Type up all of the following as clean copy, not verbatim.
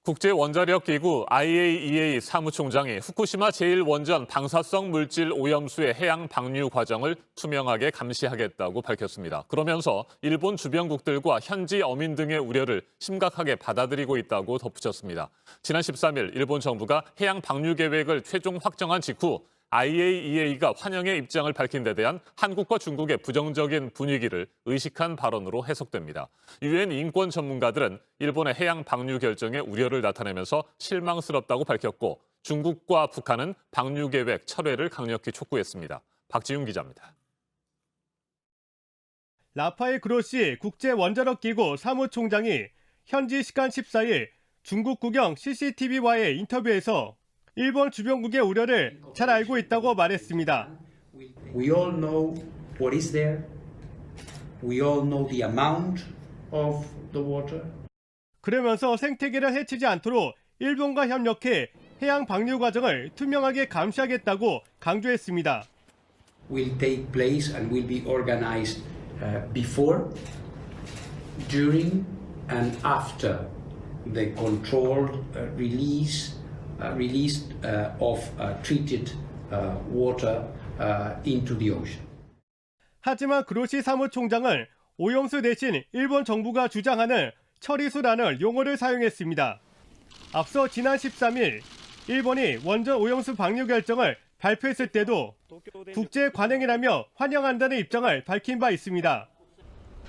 국제원자력기구 IAEA 사무총장이 후쿠시마 제1원전 방사성 물질 오염수의 해양 방류 과정을 투명하게 감시하겠다고 밝혔습니다. 그러면서 일본 주변국들과 현지 어민 등의 우려를 심각하게 받아들이고 있다고 덧붙였습니다. 지난 13일 일본 정부가 해양 방류 계획을 최종 확정한 직후 IAEA가 환영의 입장을 밝힌 데 대한 한국과 중국의 부정적인 분위기를 의식한 발언으로 해석됩니다. 유엔 인권 전문가들은 일본의 해양 방류 결정에 우려를 나타내면서 실망스럽다고 밝혔고 중국과 북한은 방류 계획 철회를 강력히 촉구했습니다. 박지훈 기자입니다. 라파엘 그로시 국제원자력기구 사무총장이 현지 시간 14일 중국 국영 CCTV와의 인터뷰에서 일본 주변국의 우려를 잘 알고 있다고 말했습니다. We all know what is there. We all know the amount of the water. 그러면서 생태계를 해치지 않도록 일본과 협력해 해양 방류 과정을 투명하게 감시하겠다고 강조했습니다. Will take place and will be organized before, during, and after the controlled release of treated water into the ocean. 하지만 그로시 사무총장은 오염수 대신 일본 정부가 주장하는 처리수라는 용어를 사용했습니다. 앞서 지난 13일 일본이 원전 오염수 방류 결정을 발표했을 때도 국제 관행이라며 환영한다는 입장을 밝힌 바 있습니다.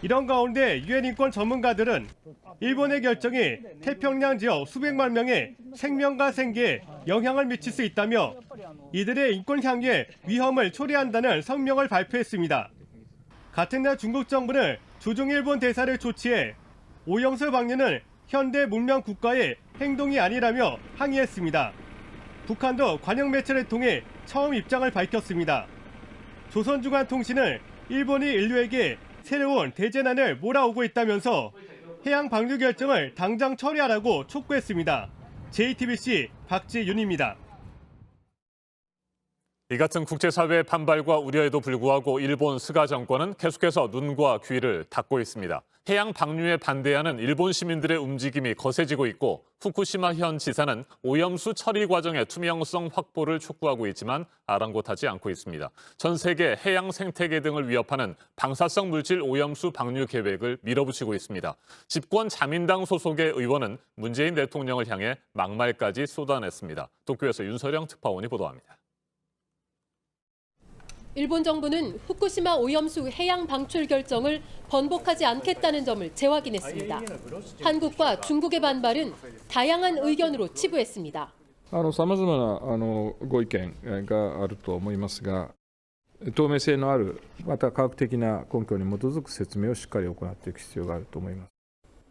이런 가운데 유엔 인권 전문가들은 일본의 결정이 태평양 지역 수백만 명의 생명과 생계에 영향을 미칠 수 있다며 이들의 인권 향유에 위험을 초래한다는 성명을 발표했습니다. 같은 날 중국 정부는 주중 일본 대사를 조치해 오염수 방류는 현대 문명 국가의 행동이 아니라며 항의했습니다. 북한도 관영 매체를 통해 처음 입장을 밝혔습니다. 조선중앙통신은 일본이 인류에게 새로운 대재난을 몰아오고 있다면서 해양 방류 결정을 당장 처리하라고 촉구했습니다. JTBC 박지윤입니다. 이 같은 국제사회의 반발과 우려에도 불구하고 일본 스가 정권은 계속해서 눈과 귀를 닫고 있습니다. 해양 방류에 반대하는 일본 시민들의 움직임이 거세지고 있고 후쿠시마 현 지사는 오염수 처리 과정의 투명성 확보를 촉구하고 있지만 아랑곳하지 않고 있습니다. 전 세계 해양 생태계 등을 위협하는 방사성 물질 오염수 방류 계획을 밀어붙이고 있습니다. 집권 자민당 소속의 의원은 문재인 대통령을 향해 막말까지 쏟아냈습니다. 도쿄에서 윤서령 특파원이 보도합니다. 일본 정부는 후쿠시마 오염수 해양 방출 결정을 번복하지 않겠다는 점을 재확인했습니다. 한국과 중국의 반발은 다양한 의견으로 치부했습니다. 様々なご意見があると思いますが、透明性のあるまた科学的な根拠に基づく説明をしっかり行っていく必要があると思います。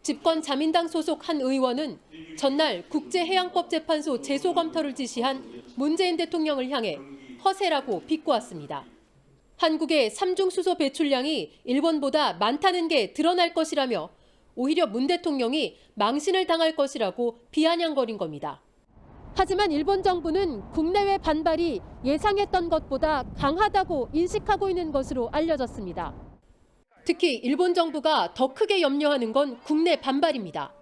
집권 자민당 소속 한 의원은 전날 국제해양법재판소 제소 검토를 지시한 문재인 대통령을 향해 허세라고 비꼬았습니다. 한국의 삼중 수소 배출량이 일본보다 많다는 게 드러날 것이라며 오히려 문 대통령이 망신을 당할 것이라고 비아냥거린 겁니다. 하지만 일본 정부는 국내외 반발이 예상했던 것보다 강하다고 인식하고 있는 것으로 알려졌습니다. 특히 일본 정부가 더 크게 염려하는 건 국내 반발입니다.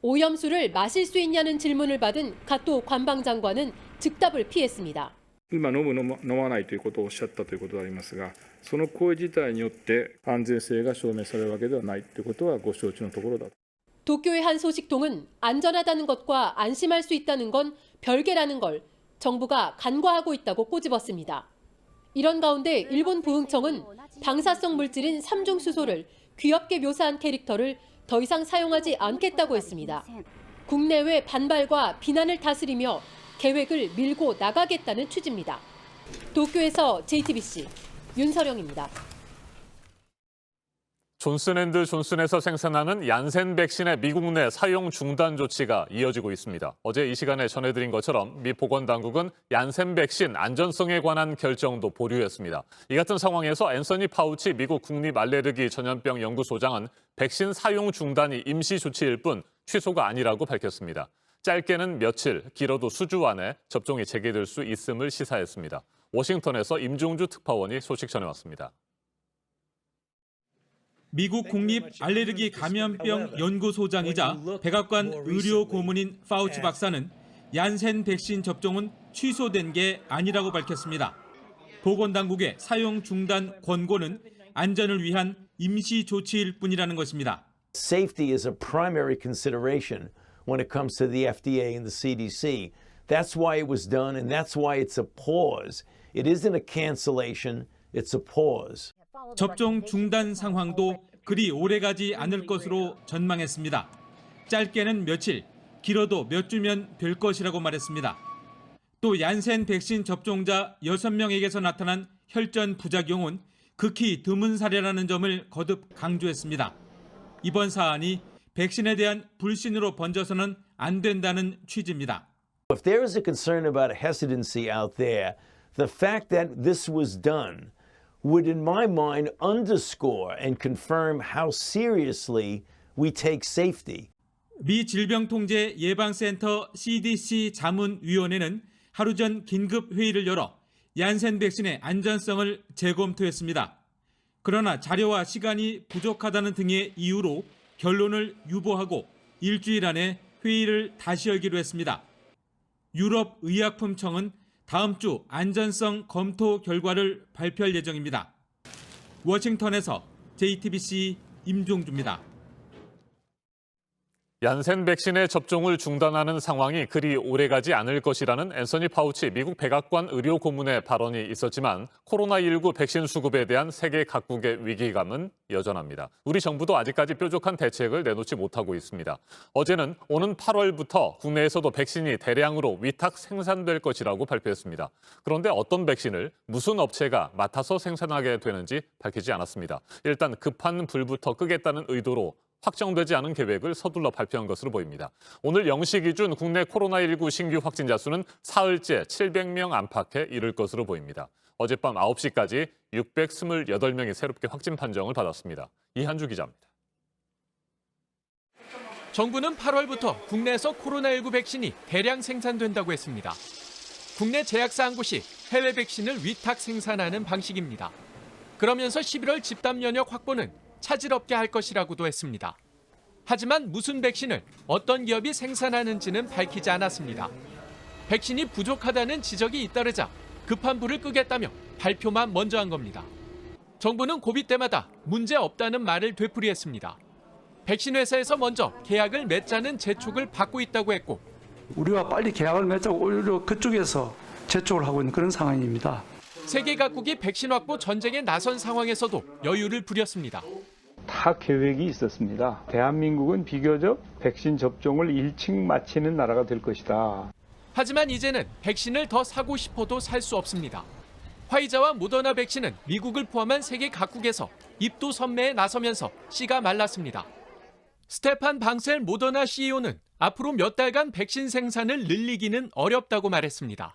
오염수를 마실 수 있냐는 질문을 받은 가토 관방장관은 즉답을 피했습니다. 今飲まないということをおっしゃったということでありますが、その行為自体によって安全性が証明されるわけではないということはご承知のところだ。 도쿄의 한 소식통은 안전하다는 것과 안심할 수 있다는 건 별개라는 걸 정부가 간과하고 있다고 꼬집었습니다. 이런 가운데 일본 부흥청은 방사성 물질인 삼중수소를 귀엽게 묘사한 캐릭터를 더 이상 사용하지 않겠다고 했습니다. 국내외 반발과 비난을 다스리며 계획을 밀고 나가겠다는 취지입니다. 도쿄에서 JTBC 윤서령입니다. 존슨앤드존슨에서 생산하는 얀센 백신의 미국 내 사용 중단 조치가 이어지고 있습니다. 어제 이 시간에 전해드린 것처럼 미 보건당국은 얀센 백신 안전성에 관한 결정도 보류했습니다. 이 같은 상황에서 앤서니 파우치 미국 국립알레르기 전염병 연구소장은 백신 사용 중단이 임시 조치일 뿐 취소가 아니라고 밝혔습니다. 짧게는 며칠, 길어도 수주 안에 접종이 재개될 수 있음을 시사했습니다. 워싱턴에서 임종주 특파원이 소식 전해왔습니다. 미국 국립 알레르기 감염병 연구소장이자 백악관 의료 고문인 파우치 박사는 얀센 백신 접종은 취소된 게 아니라고 밝혔습니다. 보건당국의 사용 중단 권고는 안전을 위한 임시 조치일 뿐이라는 것입니다. Safety is a primary consideration when it comes to the FDA and the CDC. That's why it was done, and that's why it's a pause. It isn't a cancellation, it's a pause. 접종 중단 상황도 그리 오래가지 않을 것으로 전망했습니다. 짧게는 며칠, 길어도 몇 주면 될 것이라고 말했습니다. 또 얀센 백신 접종자 6명에게서 나타난 혈전 부작용은 극히 드문 사례라는 점을 거듭 강조했습니다. 이번 사안이 백신에 대한 불신으로 번져서는 안 된다는 취지입니다. If there is a concern about a hesitancy out there, the fact that this was done would, in my mind, underscore and confirm how seriously we take safety. 미 질병통제예방센터 CDC 자문위원회는 하루 전 긴급 회의를 열어 얀센 백신의 안전성을 재검토했습니다. 그러나 자료와 시간이 부족하다는 등의 이유로 결론을 유보하고 일주일 안에 회의를 다시 열기로 했습니다. 유럽의약품청은 다음 주 안전성 검토 결과를 발표할 예정입니다. 워싱턴에서 JTBC 임종주입니다. 얀센 백신의 접종을 중단하는 상황이 그리 오래가지 않을 것이라는 앤서니 파우치 미국 백악관 의료 고문의 발언이 있었지만 코로나19 백신 수급에 대한 세계 각국의 위기감은 여전합니다. 우리 정부도 아직까지 뾰족한 대책을 내놓지 못하고 있습니다. 어제는 오는 8월부터 국내에서도 백신이 대량으로 위탁 생산될 것이라고 발표했습니다. 그런데 어떤 백신을 무슨 업체가 맡아서 생산하게 되는지 밝히지 않았습니다. 일단 급한 불부터 끄겠다는 의도로 확정되지 않은 계획을 서둘러 발표한 것으로 보입니다. 오늘 0시 기준 국내 코로나19 신규 확진자 수는 사흘째 700명 안팎에 이를 것으로 보입니다. 어젯밤 9시까지 628명이 새롭게 확진 판정을 받았습니다. 이한주 기자입니다. 정부는 8월부터 국내에서 코로나19 백신이 대량 생산된다고 했습니다. 국내 제약사 한 곳이 해외 백신을 위탁 생산하는 방식입니다. 그러면서 11월 집단 면역 확보는 차질 없게 할 것이라고도 했습니다. 하지만 무슨 백신을 어떤 기업이 생산하는지는 밝히지 않았습니다. 백신이 부족하다는 지적이 잇따르자 급한 불을 끄겠다며 발표만 먼저 한 겁니다. 정부는 고비 때마다 문제 없다는 말을 되풀이했습니다. 백신 회사에서 먼저 계약을 맺자는 재촉을 받고 있다고 했고 우리와 빨리 계약을 맺자고 오히려 그쪽에서 재촉을 하고 있는 그런 상황입니다. 세계 각국이 백신 확보 전쟁에 나선 상황에서도 여유를 부렸습니다. 다 계획이 있었습니다. 대한민국은 비교적 백신 접종을 일찍 마치는 나라가 될 것이다. 하지만 이제는 백신을 더 사고 싶어도 살 수 없습니다. 화이자와 모더나 백신은 미국을 포함한 세계 각국에서 입도 선매에 나서면서 씨가 말랐습니다. 스테판 방셀 모더나 CEO는 앞으로 몇 달간 백신 생산을 늘리기는 어렵다고 말했습니다.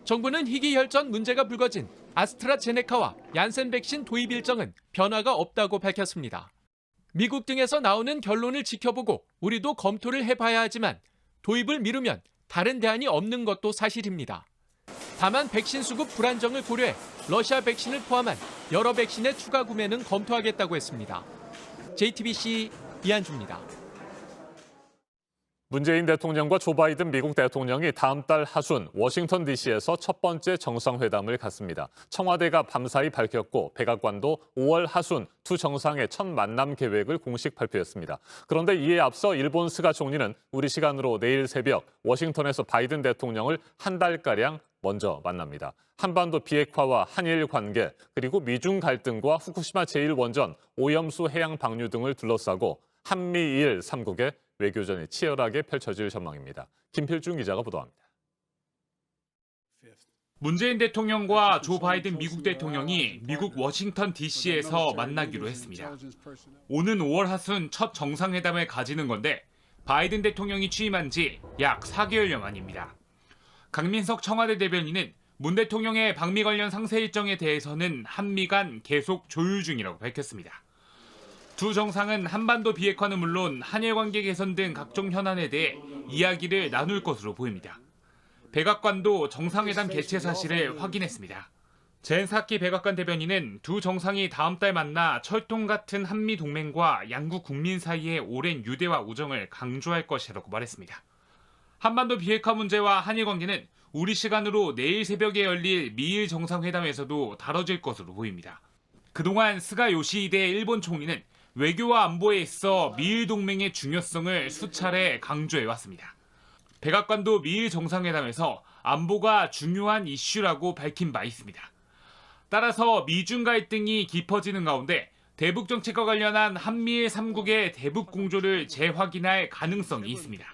정부는 희귀혈전 문제가 불거진 아스트라제네카와 얀센 백신 도입 일정은 변화가 없다고 밝혔습니다. 미국 등에서 나오는 결론을 지켜보고 우리도 검토를 해봐야 하지만 도입을 미루면 다른 대안이 없는 것도 사실입니다. 다만 백신 수급 불안정을 고려해 러시아 백신을 포함한 여러 백신의 추가 구매는 검토하겠다고 했습니다. JTBC 이한주입니다. 문재인 대통령과 조 바이든 미국 대통령이 다음 달 하순 워싱턴 DC에서 첫 번째 정상회담을 갖습니다. 청와대가 밤사이 밝혔고 백악관도 5월 하순 두 정상의 첫 만남 계획을 공식 발표했습니다. 그런데 이에 앞서 일본 스가 총리는 우리 시간으로 내일 새벽 워싱턴에서 바이든 대통령을 한 달가량 먼저 만납니다. 한반도 비핵화와 한일 관계, 그리고 미중 갈등과 후쿠시마 제1원전, 오염수 해양 방류 등을 둘러싸고 한미일 3국의 외교전이 치열하게 펼쳐질 전망입니다. 김필중 기자가 보도합니다. 문재인 대통령과 조 바이든 미국 대통령이 미국 워싱턴 DC에서 만나기로 했습니다. 오는 5월 하순 첫 정상회담을 가지는 건데 바이든 대통령이 취임한 지 약 4개월여 만입니다. 강민석 청와대 대변인은 문 대통령의 방미 관련 상세 일정에 대해서는 한미 간 계속 조율 중이라고 밝혔습니다. 두 정상은 한반도 비핵화는 물론 한일 관계 개선 등 각종 현안에 대해 이야기를 나눌 것으로 보입니다. 백악관도 정상회담 개최 사실을 확인했습니다. 젠사키 백악관 대변인은 두 정상이 다음 달 만나 철통 같은 한미 동맹과 양국 국민 사이의 오랜 유대와 우정을 강조할 것이라고 말했습니다. 한반도 비핵화 문제와 한일 관계는 우리 시간으로 내일 새벽에 열릴 미일 정상회담에서도 다뤄질 것으로 보입니다. 그동안 스가 요시히데 일본 총리는 외교와 안보에 있어 미일 동맹의 중요성을 수차례 강조해왔습니다. 백악관도 미일 정상회담에서 안보가 중요한 이슈라고 밝힌 바 있습니다. 따라서 미중 갈등이 깊어지는 가운데 대북 정책과 관련한 한미일 3국의 대북 공조를 재확인할 가능성이 있습니다.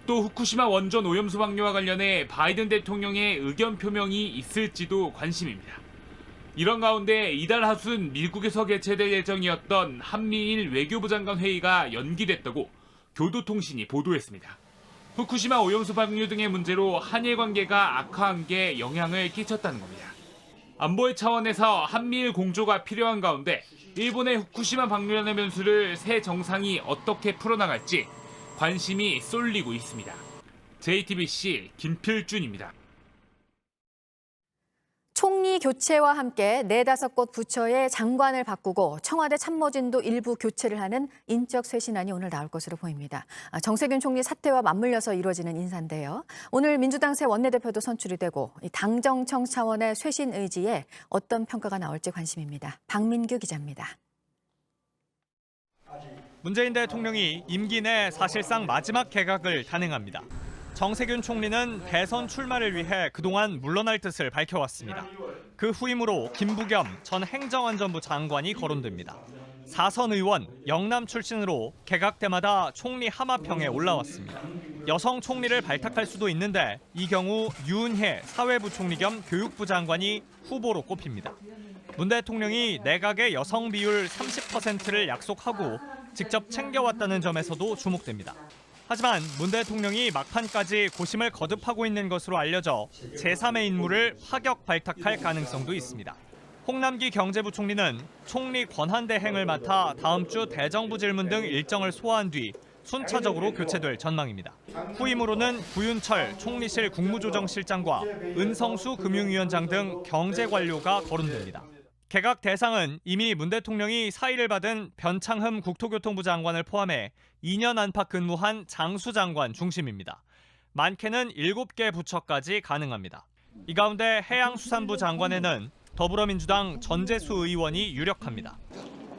또 후쿠시마 원전 오염수 방류와 관련해 바이든 대통령의 의견 표명이 있을지도 관심입니다. 이런 가운데 이달 하순 미국에서 개최될 예정이었던 한미일 외교부 장관 회의가 연기됐다고 교도통신이 보도했습니다. 후쿠시마 오염수 방류 등의 문제로 한일 관계가 악화한 게 영향을 끼쳤다는 겁니다. 안보의 차원에서 한미일 공조가 필요한 가운데 일본의 후쿠시마 방류라는 변수를 새 정상이 어떻게 풀어나갈지 관심이 쏠리고 있습니다. JTBC 김필준입니다. 총리 교체와 함께 4-5곳 부처의 장관을 바꾸고 청와대 참모진도 일부 교체를 하는 인적 쇄신안이 오늘 나올 것으로 보입니다. 정세균 총리 사퇴와 맞물려서 이루어지는 인사인데요. 오늘 민주당 새 원내대표도 선출이 되고 당정청 차원의 쇄신 의지에 어떤 평가가 나올지 관심입니다. 박민규 기자입니다. 문재인 대통령이 임기 내 사실상 마지막 개각을 단행합니다. 정세균 총리는 대선 출마를 위해 그동안 물러날 뜻을 밝혀왔습니다. 그 후임으로 김부겸 전 행정안전부 장관이 거론됩니다. 4선 의원, 영남 출신으로 개각 때마다 총리 하마평에 올라왔습니다. 여성 총리를 발탁할 수도 있는데 이 경우 유은혜 사회부총리 겸 교육부 장관이 후보로 꼽힙니다. 문 대통령이 내각의 여성 비율 30%를 약속하고 직접 챙겨왔다는 점에서도 주목됩니다. 하지만 문 대통령이 막판까지 고심을 거듭하고 있는 것으로 알려져 제3의 인물을 파격 발탁할 가능성도 있습니다. 홍남기 경제부총리는 총리 권한대행을 맡아 다음 주 대정부 질문 등 일정을 소화한 뒤 순차적으로 교체될 전망입니다. 후임으로는 구윤철 총리실 국무조정실장과 은성수 금융위원장 등 경제관료가 거론됩니다. 개각 대상은 이미 문 대통령이 사의를 받은 변창흠 국토교통부 장관을 포함해 2년 안팎 근무한 장수 장관 중심입니다. 많게는 7개 부처까지 가능합니다. 이 가운데 해양수산부 장관에는 더불어민주당 전재수 의원이 유력합니다.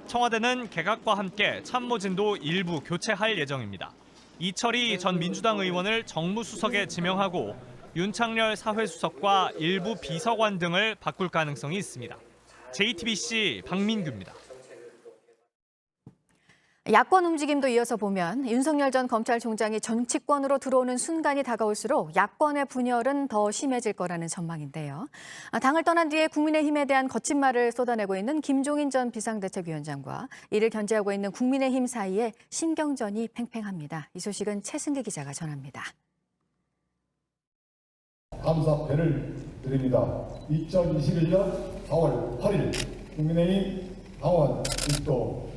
청와대는 개각과 함께 참모진도 일부 교체할 예정입니다. 이철희 전 민주당 의원을 정무수석에 지명하고 윤창렬 사회수석과 일부 비서관 등을 바꿀 가능성이 있습니다. JTBC 박민규입니다. 야권 움직임도 이어서 보면 윤석열 전 검찰총장이 정치권으로 들어오는 순간이 다가올수록 야권의 분열은 더 심해질 거라는 전망인데요. 당을 떠난 뒤에 국민의힘에 대한 거친 말을 쏟아내고 있는 김종인 전 비상대책위원장과 이를 견제하고 있는 국민의힘 사이에 신경전이 팽팽합니다. 이 소식은 최승기 기자가 전합니다. 감사 배를 드립니다. 2021년 4월 8일 국민의힘 당원 입도.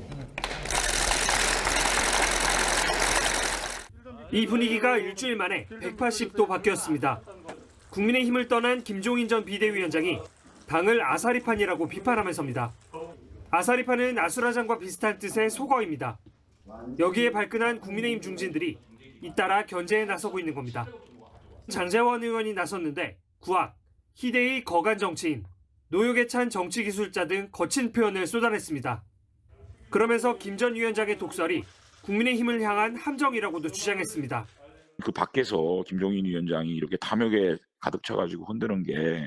이 분위기가 일주일 만에 180도 바뀌었습니다. 국민의힘을 떠난 김종인 전 비대위원장이 당을 아사리판이라고 비판하면서입니다. 아사리판은 아수라장과 비슷한 뜻의 속어입니다. 여기에 발끈한 국민의힘 중진들이 잇따라 견제에 나서고 있는 겁니다. 장제원 의원이 나섰는데 구악, 희대의 거간 정치인, 노역에 찬 정치기술자 등 거친 표현을 쏟아냈습니다. 그러면서 김 전 위원장의 독설이 국민의힘을 향한 함정이라고도 주장했습니다. 그 밖에서 김종인 위원장이 이렇게 탐욕에 가득 차가지고 흔드는 게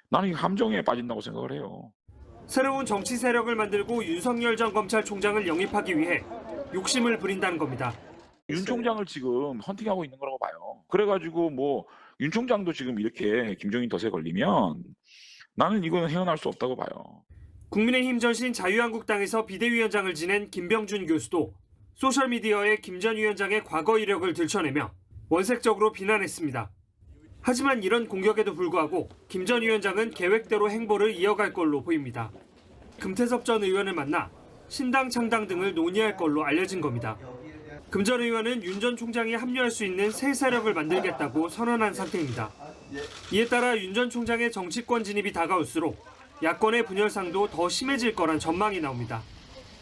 나는 이 함정에 빠진다고 생각을 해요. 새로운 정치 세력을 만들고 윤석열 전 검찰총장을 영입하기 위해 욕심을 부린다는 겁니다. 윤 총장을 지금 헌팅하고 있는 거라고 봐요. 그래가지고 뭐 윤 총장도 지금 이렇게 김종인 덫에 걸리면 나는 이거는 헤어날 수 없다고 봐요. 국민의힘 전신 자유한국당에서 비대위원장을 지낸 김병준 교수도 소셜미디어에 김 전 위원장의 과거 이력을 들춰내며 원색적으로 비난했습니다. 하지만 이런 공격에도 불구하고 김 전 위원장은 계획대로 행보를 이어갈 걸로 보입니다. 금태섭 전 의원을 만나 신당 창당 등을 논의할 걸로 알려진 겁니다. 금 전 의원은 윤 전 총장이 합류할 수 있는 새 세력을 만들겠다고 선언한 상태입니다. 이에 따라 윤 전 총장의 정치권 진입이 다가올수록 야권의 분열상도 더 심해질 거란 전망이 나옵니다.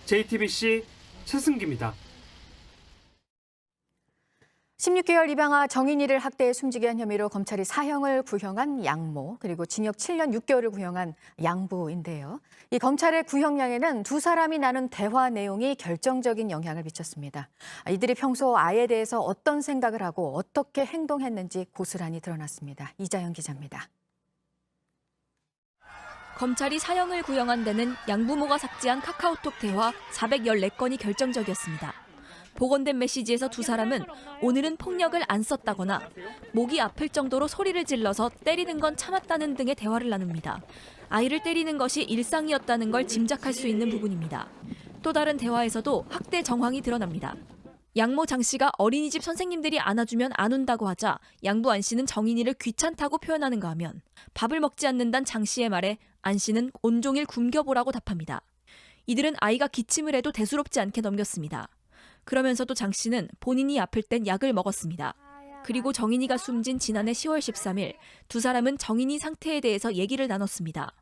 JTBC 최승기입니다. 16개월 입양아 정인이를 학대해 숨지게 한 혐의로 검찰이 사형을 구형한 양모, 그리고 징역 7년 6개월을 구형한 양부인데요. 이 검찰의 구형량에는 두 사람이 나눈 대화 내용이 결정적인 영향을 미쳤습니다. 이들이 평소 아이에 대해서 어떤 생각을 하고 어떻게 행동했는지 고스란히 드러났습니다. 이자연 기자입니다. 검찰이 사형을 구형한 데는 양부모가 삭제한 카카오톡 대화 414건이 결정적이었습니다. 복원된 메시지에서 두 사람은 오늘은 폭력을 안 썼다거나 목이 아플 정도로 소리를 질러서 때리는 건 참았다는 등의 대화를 나눕니다. 아이를 때리는 것이 일상이었다는 걸 짐작할 수 있는 부분입니다. 또 다른 대화에서도 학대 정황이 드러납니다. 양모 장 씨가 어린이집 선생님들이 안아주면 안 운다고 하자 양부 안 씨는 정인이를 귀찮다고 표현하는가 하면 밥을 먹지 않는다는 장 씨의 말에 안 씨는 온종일 굶겨보라고 답합니다. 이들은 아이가 기침을 해도 대수롭지 않게 넘겼습니다. 그러면서도 장 씨는 본인이 아플 땐 약을 먹었습니다. 그리고 정인이가 숨진 지난해 10월 13일 두 사람은 정인이 상태에 대해서 얘기를 나눴습니다.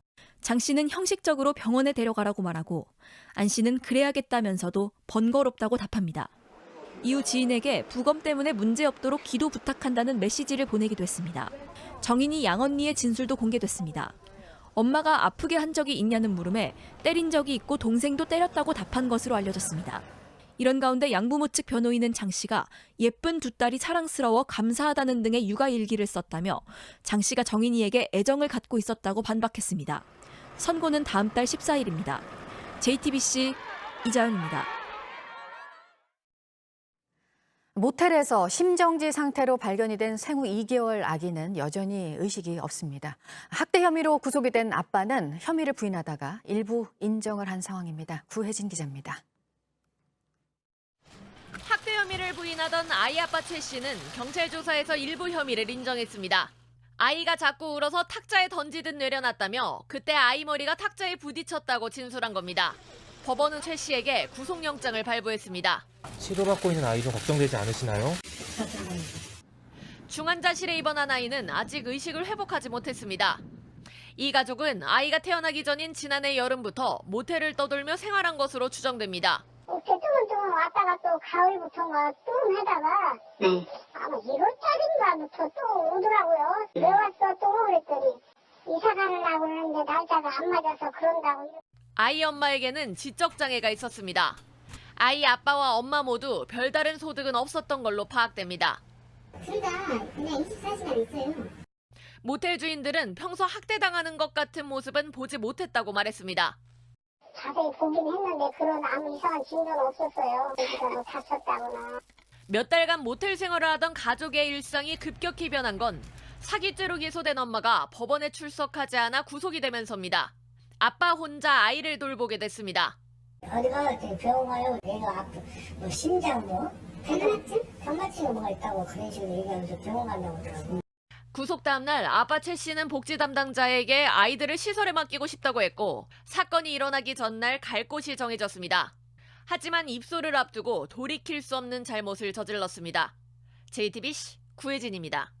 장 씨는 형식적으로 병원에 데려가라고 말하고 안 씨는 그래야겠다면서도 번거롭다고 답합니다. 이후 지인에게 부검 때문에 문제없도록 기도 부탁한다는 메시지를 보내기도 했습니다. 정인이 양언니의 진술도 공개됐습니다. 엄마가 아프게 한 적이 있냐는 물음에 때린 적이 있고 동생도 때렸다고 답한 것으로 알려졌습니다. 이런 가운데 양부모 측 변호인은 장 씨가 예쁜 두 딸이 사랑스러워 감사하다는 등의 육아 일기를 썼다며 장 씨가 정인이에게 애정을 갖고 있었다고 반박했습니다. 선고는 다음 달 14일입니다. JTBC 이자연입니다. 모텔에서 심정지 상태로 발견이 된 생후 2개월 아기는 여전히 의식이 없습니다. 학대 혐의로 구속이 된 아빠는 혐의를 부인하다가 일부 인정을 한 상황입니다. 구혜진 기자입니다. 학대 혐의를 부인하던 아이 아빠 최 씨는 경찰 조사에서 일부 혐의를 인정했습니다. 아이가 자꾸 울어서 탁자에 던지듯 내려놨다며 그때 아이 머리가 탁자에 부딪혔다고 진술한 겁니다. 법원은 최 씨에게 구속영장을 발부했습니다. 치료받고 있는 아이 좀 걱정되지 않으시나요? 중환자실에 입원한 아이는 아직 의식을 회복하지 못했습니다. 이 가족은 아이가 태어나기 전인 지난해 여름부터 모텔을 떠돌며 생활한 것으로 추정됩니다. 뜨문뜨문 왔다가 또 가을부터인가 뜨문하다가 아마 1월달인가부터 또 오더라고요. 왜 왔어 또 그랬더니 이사 가려고 그러는데 날짜가 안 맞아서 그런다고. 아이 엄마에게는 지적장애가 있었습니다. 아이 아빠와 엄마 모두 별다른 소득은 없었던 걸로 파악됩니다. 둘 다 그냥 24시간 있어요. 모텔 주인들은 평소 학대당하는 것 같은 모습은 보지 못했다고 말했습니다. 자세히 보긴 했는데 그런 아무 이상한 징조는 없었어요. 그러니까 뭐 다쳤다거나. 몇 달간 모텔 생활을 하던 가족의 일상이 급격히 변한 건 사기죄로 기소된 엄마가 법원에 출석하지 않아 구속이 되면서입니다. 아빠 혼자 아이를 돌보게 됐습니다. 어디 가서 병원 가요. 내가 뭐 심장 대단했지? 병마취가 뭐가 있다고 그런 식으로 얘기하면서 병원 간다고 하더라고. 구속 다음 날 아빠 최 씨는 복지 담당자에게 아이들을 시설에 맡기고 싶다고 했고 사건이 일어나기 전날 갈 곳이 정해졌습니다. 하지만 입소를 앞두고 돌이킬 수 없는 잘못을 저질렀습니다. JTBC 구혜진입니다.